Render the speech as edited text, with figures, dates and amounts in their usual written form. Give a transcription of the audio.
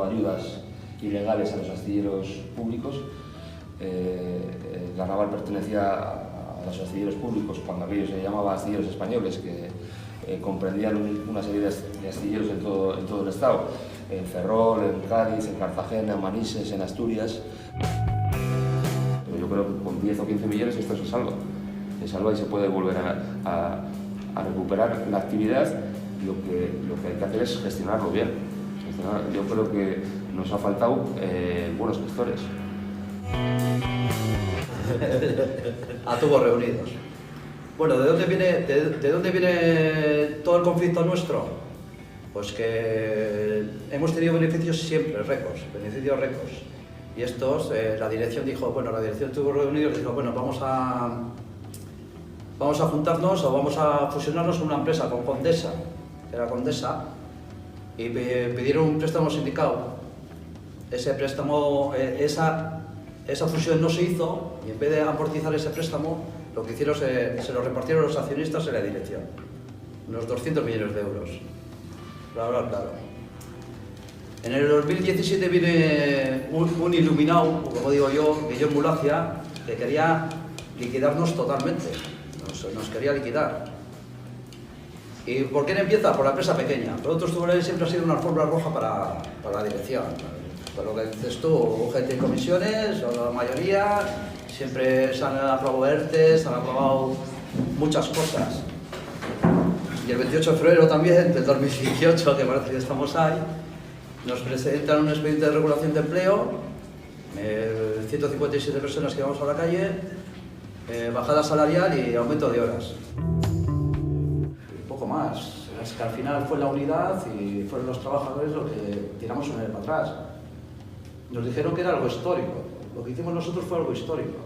dando ayudas ilegales a los astilleros públicos. La naval pertenecía a los astilleros públicos cuando aquello se llamaba astilleros españoles, que comprendían una serie de astilleros en todo el estado, en Ferrol, en Cádiz, en Cartagena, en Manises, en Asturias. Pero yo creo que con 10 o 15 millones esto se salva y se puede volver a recuperar la actividad. Lo que hay que hacer es gestionarlo bien. Yo creo que nos ha faltado buenos gestores. A tubos reunidos. Bueno, ¿de dónde viene todo el conflicto nuestro? Pues que hemos tenido beneficios siempre, beneficios récords. Y estos, la dirección de Tubos Reunidos dijo, bueno, vamos a juntarnos o vamos a fusionarnos con una empresa, con Condesa, que era Condesa, y pidieron un préstamo sindicado. Ese préstamo, esa fusión no se hizo, y en vez de amortizar ese préstamo, lo que hicieron se lo repartieron los accionistas en la dirección, unos 200 millones de euros. Claro. En el 2017 viene un iluminado, como digo yo, Guillermo Mulacia, que quería liquidarnos totalmente, nos quería liquidar. ¿Y por qué no empieza? Por la empresa pequeña. Por otros tubuleros siempre ha sido una alfombra roja para la dirección. Por lo que dices tú, gente en comisiones, o la mayoría, siempre se han aprobado ERTEs, se han aprobado muchas cosas. Y el 28 de febrero también, del 2018, que parece que estamos ahí, nos presentan un expediente de regulación de empleo, 157 personas que vamos a la calle, bajada salarial y aumento de horas. Y poco más. Es que al final fue la unidad y fueron los trabajadores los que tiramos un para atrás. Nos dijeron que era algo histórico. Lo que hicimos nosotros fue algo histórico.